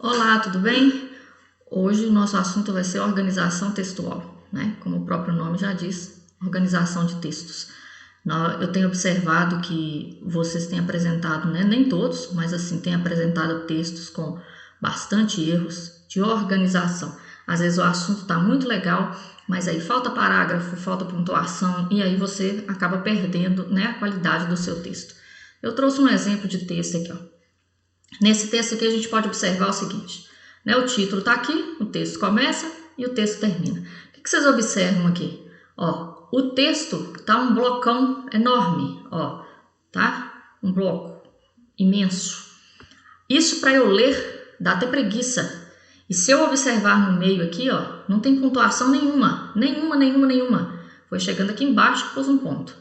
Olá, tudo bem? Hoje o nosso assunto vai ser organização textual, né? Como o próprio nome já diz, organização de textos. Eu tenho observado que vocês têm apresentado, né? Nem todos, mas assim, têm apresentado textos com bastante erros de organização. Às vezes o assunto está muito legal, mas aí falta parágrafo, falta pontuação, e aí você acaba perdendo, né, a qualidade do seu texto. Eu trouxe um exemplo de texto aqui, ó. Nesse texto aqui a gente pode observar o seguinte, né? O título está aqui, o texto começa e o texto termina. O que vocês observam aqui? Ó, o texto tá um blocão enorme, ó, tá? Um bloco imenso. Isso para eu ler dá até preguiça. E se eu observar no meio aqui, ó, não tem pontuação nenhuma, nenhuma. Foi chegando aqui embaixo, pôs um ponto.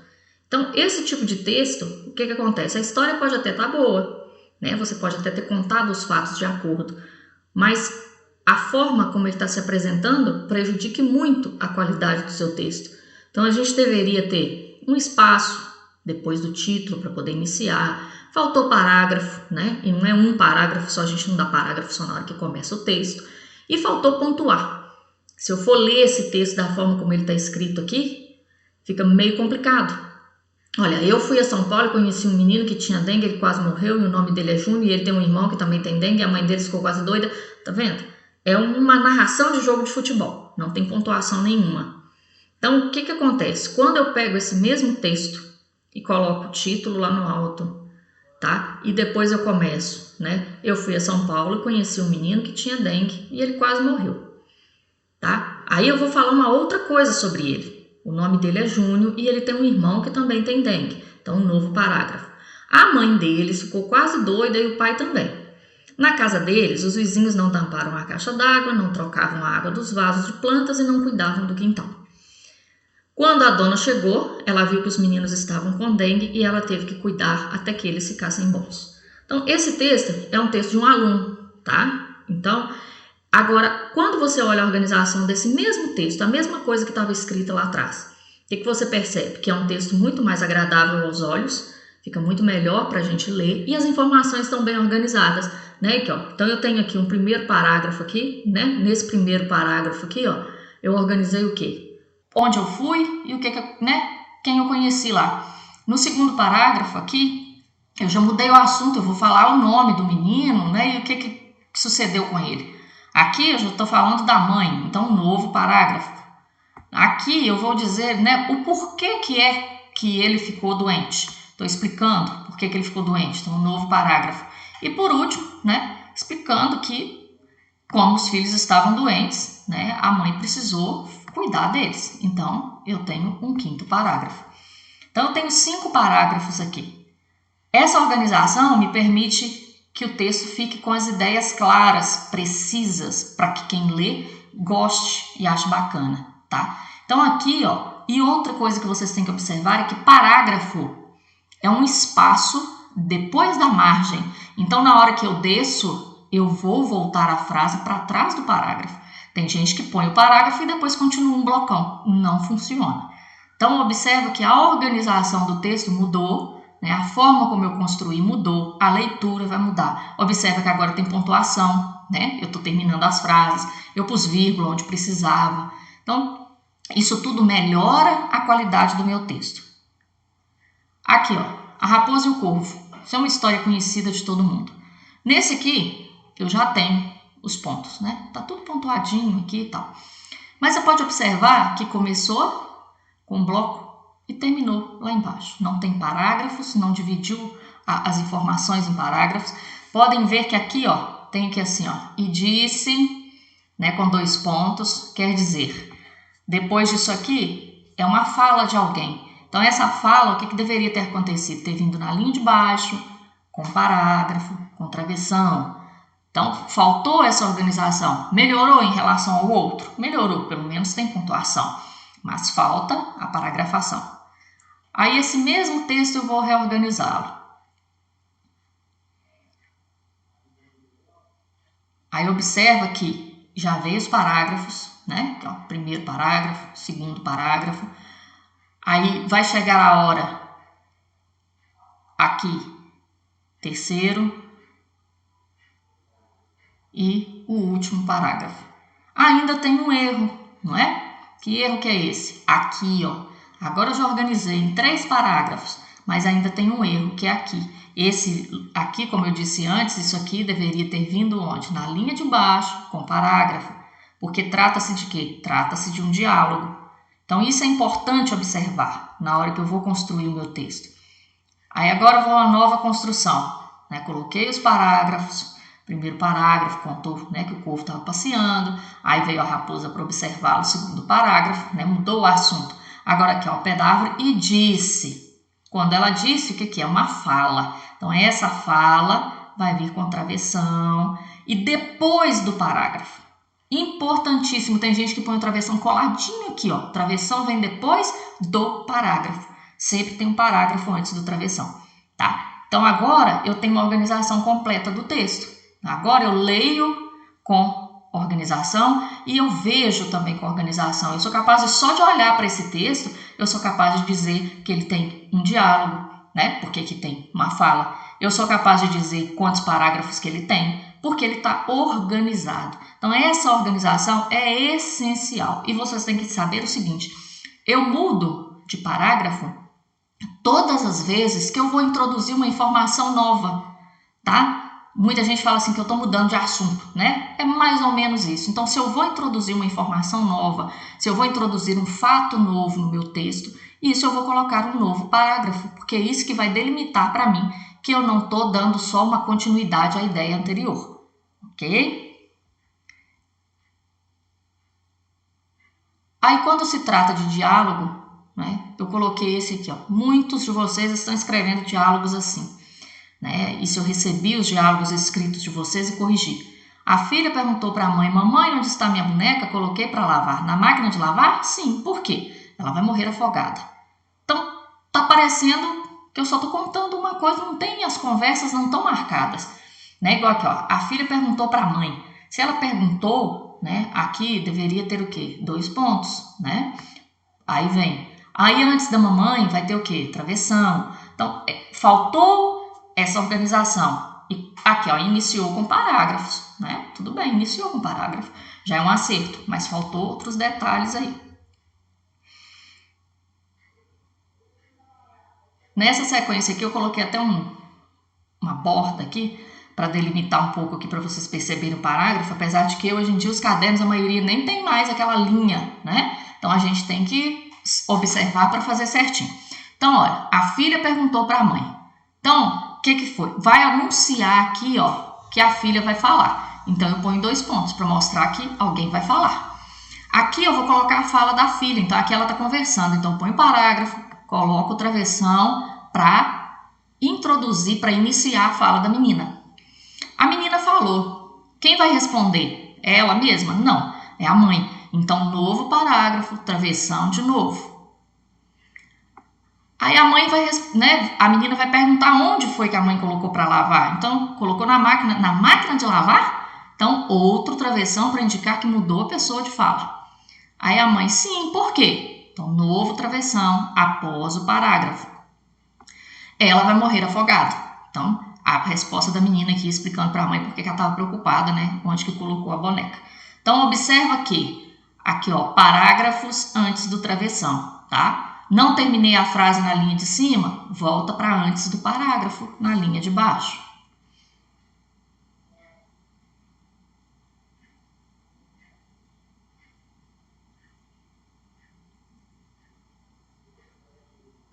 Então, esse tipo de texto, o que acontece? A história pode até estar boa, né? Você pode até ter contado os fatos de acordo, mas a forma como ele está se apresentando prejudica muito a qualidade do seu texto. Então, a gente deveria ter um espaço depois do título para poder iniciar. Faltou parágrafo, né? E não é um parágrafo só, a gente não dá parágrafo só na hora que começa o texto. E faltou pontuar. Se eu for ler esse texto da forma como ele está escrito aqui, fica meio complicado. Olha, eu fui a São Paulo e conheci um menino que tinha dengue, ele quase morreu, e o nome dele é Júnior, e ele tem um irmão que também tem dengue, e a mãe dele ficou quase doida, tá vendo? É uma narração de jogo de futebol, não tem pontuação nenhuma. Então, o que acontece? Quando eu pego esse mesmo texto e coloco o título lá no alto, tá? E depois eu começo, né? Eu fui a São Paulo e conheci um menino que tinha dengue, e ele quase morreu, tá? Aí eu vou falar uma outra coisa sobre ele. O nome dele é Júnior e ele tem um irmão que também tem dengue. Então, um novo parágrafo. A mãe deles ficou quase doida e o pai também. Na casa deles, os vizinhos não tamparam a caixa d'água, não trocavam a água dos vasos de plantas e não cuidavam do quintal. Quando a dona chegou, ela viu que os meninos estavam com dengue e ela teve que cuidar até que eles ficassem bons. Então, esse texto é um texto de um aluno, tá? Então, agora, quando você olha a organização desse mesmo texto, a mesma coisa que estava escrita lá atrás, o que você percebe? Que é um texto muito mais agradável aos olhos, fica muito melhor para a gente ler e as informações estão bem organizadas, né? Aqui, ó. Então, eu tenho aqui um primeiro parágrafo aqui, né? Nesse primeiro parágrafo aqui, ó, eu organizei o quê? Onde eu fui e o que, né? Quem eu conheci lá. No segundo parágrafo aqui, eu já mudei o assunto, eu vou falar o nome do menino, né? E o que sucedeu com ele. Aqui eu já estou falando da mãe, então um novo parágrafo. Aqui eu vou dizer, né, o porquê que é que ele ficou doente. Estou explicando por que ele ficou doente, então um novo parágrafo. E por último, né, explicando que como os filhos estavam doentes, né, a mãe precisou cuidar deles. Então eu tenho um quinto parágrafo. Então eu tenho 5 parágrafos aqui. Essa organização me permite que o texto fique com as ideias claras, precisas, para que quem lê goste e ache bacana, tá? Então aqui, ó, e outra coisa que vocês têm que observar é que parágrafo é um espaço depois da margem. Então na hora que eu desço, eu vou voltar a frase para trás do parágrafo. Tem gente que põe o parágrafo e depois continua um blocão. Não funciona. Então observa que a organização do texto mudou, né? A forma como eu construí mudou, a leitura vai mudar. Observa que agora tem pontuação, né? Eu estou terminando as frases, eu pus vírgula onde precisava. Então, isso tudo melhora a qualidade do meu texto. Aqui, ó, a raposa e o corvo. Isso é uma história conhecida de todo mundo. Nesse aqui, eu já tenho os pontos, né? Tá tudo pontuadinho aqui e tal. Mas você pode observar que começou com um bloco e terminou lá embaixo. Não tem parágrafos, não dividiu as informações em parágrafos. Podem ver que aqui, ó, tem aqui assim, ó, e disse, né, com 2 pontos, quer dizer, depois disso aqui é uma fala de alguém. Então essa fala, o que deveria ter acontecido? Ter vindo na linha de baixo, com parágrafo, com travessão. Então faltou essa organização. Melhorou em relação ao outro? Melhorou, pelo menos tem pontuação. Mas falta a paragrafação. Aí esse mesmo texto eu vou reorganizá-lo. Aí observa que já veio os parágrafos, né? Então, primeiro parágrafo, segundo parágrafo. Aí vai chegar a hora aqui, terceiro e o último parágrafo. Ainda tem um erro, não é? Que erro que é esse? Aqui, ó. Agora eu já organizei em 3 parágrafos, mas ainda tem um erro, que é aqui. Esse aqui, como eu disse antes, isso aqui deveria ter vindo onde? Na linha de baixo, com parágrafo. Porque trata-se de quê? Trata-se de um diálogo. Então, isso é importante observar na hora que eu vou construir o meu texto. Aí agora eu vou a uma nova construção, né? Coloquei os parágrafos. Primeiro parágrafo contou, né, que o corvo estava passeando, aí veio a raposa para observar o segundo parágrafo, né, mudou o assunto. Agora aqui, ó, o pé da árvore e disse. Quando ela disse, o que é? Uma fala. Então, essa fala vai vir com travessão e depois do parágrafo. Importantíssimo, tem gente que põe o travessão coladinho aqui, ó. Travessão vem depois do parágrafo. Sempre tem um parágrafo antes do travessão, tá? Então, agora eu tenho uma organização completa do texto. Agora eu leio com organização e eu vejo também com organização. Eu sou capaz de, só de olhar para esse texto, eu sou capaz de dizer que ele tem um diálogo, né? Porque que tem uma fala. Eu sou capaz de dizer quantos parágrafos que ele tem, porque ele está organizado. Então, essa organização é essencial. E vocês têm que saber o seguinte, eu mudo de parágrafo todas as vezes que eu vou introduzir uma informação nova, tá? Muita gente fala assim que eu estou mudando de assunto, né? É mais ou menos isso. Então, se eu vou introduzir uma informação nova, se eu vou introduzir um fato novo no meu texto, isso eu vou colocar um novo parágrafo, porque é isso que vai delimitar para mim que eu não estou dando só uma continuidade à ideia anterior, ok? Aí, quando se trata de diálogo, né, eu coloquei esse aqui, ó. Muitos de vocês estão escrevendo diálogos assim, né? E se eu recebi os diálogos escritos de vocês e corrigi. A filha perguntou para a mãe, mamãe, onde está minha boneca? Coloquei para lavar. Na máquina de lavar? Sim. Por quê? Ela vai morrer afogada. Então, tá parecendo que eu só tô contando uma coisa, não tem, as conversas não estão marcadas, né? Igual aqui, ó. A filha perguntou para a mãe. Se ela perguntou, né? Aqui deveria ter o quê? 2 pontos, né? Aí vem. Aí antes da mamãe vai ter o quê? Travessão. Então, faltou essa organização. E aqui, ó, iniciou com parágrafos, né? Tudo bem, iniciou com parágrafo. Já é um acerto, mas faltou outros detalhes aí. Nessa sequência aqui, eu coloquei até uma borda aqui, para delimitar um pouco aqui, para vocês perceberem o parágrafo, apesar de que hoje em dia os cadernos, a maioria nem tem mais aquela linha, né? Então, a gente tem que observar para fazer certinho. Então, olha, a filha perguntou para a mãe. Então, o que foi? Vai anunciar aqui, ó, que a filha vai falar. Então, eu ponho 2 pontos para mostrar que alguém vai falar. Aqui eu vou colocar a fala da filha. Então, aqui ela está conversando. Então, eu ponho o parágrafo, coloco o travessão para introduzir, para iniciar a fala da menina. A menina falou. Quem vai responder? É ela mesma? Não, é a mãe. Então, novo parágrafo, travessão de novo. Aí a mãe vai, né, a menina vai perguntar onde foi que a mãe colocou para lavar. Então, colocou na máquina de lavar? Então, outro travessão para indicar que mudou a pessoa de fala. Aí a mãe, sim, por quê? Então, novo travessão após o parágrafo. Ela vai morrer afogada. Então, a resposta da menina aqui explicando para a mãe porque ela estava preocupada, né, onde que colocou a boneca. Então, observa que aqui, ó, parágrafos antes do travessão, tá? Não terminei a frase na linha de cima, volta para antes do parágrafo, na linha de baixo.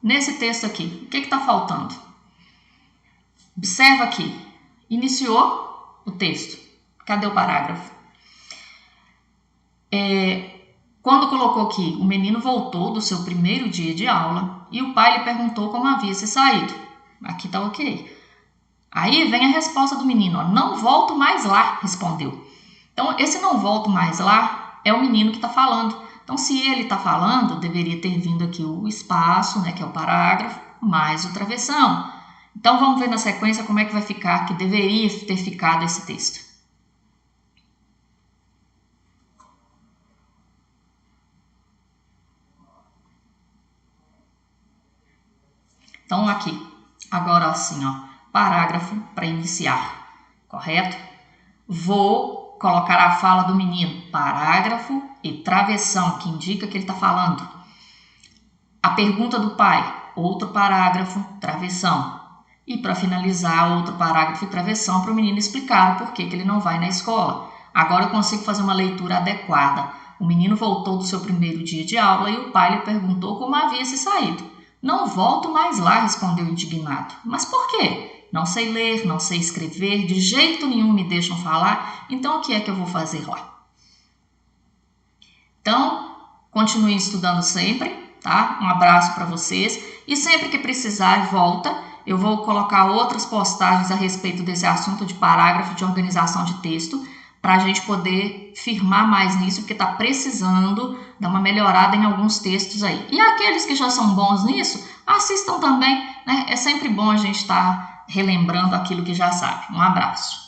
Nesse texto aqui, o que está faltando? Observa aqui, iniciou o texto. Cadê o parágrafo? Quando colocou que o menino voltou do seu primeiro dia de aula e o pai lhe perguntou como havia se saído. Aqui tá ok. Aí vem a resposta do menino, ó, não volto mais lá, respondeu. Então, esse não volto mais lá é o menino que está falando. Então, se ele está falando, deveria ter vindo aqui o espaço, né, que é o parágrafo, mais o travessão. Então, vamos ver na sequência como é que vai ficar, que deveria ter ficado esse texto. Então, aqui, agora assim, ó, parágrafo para iniciar, correto? Vou colocar a fala do menino, parágrafo e travessão, que indica que ele está falando. A pergunta do pai, outro parágrafo, travessão. E para finalizar, outro parágrafo e travessão para o menino explicar o porquê que ele não vai na escola. Agora eu consigo fazer uma leitura adequada. O menino voltou do seu primeiro dia de aula e o pai lhe perguntou como havia se saído. Não volto mais lá, respondeu indignado. Mas por quê? Não sei ler, não sei escrever, de jeito nenhum me deixam falar, então o que é que eu vou fazer lá? Então, continue estudando sempre, tá? Um abraço para vocês e sempre que precisar, volta. Eu vou colocar outras postagens a respeito desse assunto de parágrafo, de organização de texto, para a gente poder firmar mais nisso, porque está precisando dar uma melhorada em alguns textos aí. E aqueles que já são bons nisso, assistam também, né? É sempre bom a gente estar relembrando aquilo que já sabe. Um abraço.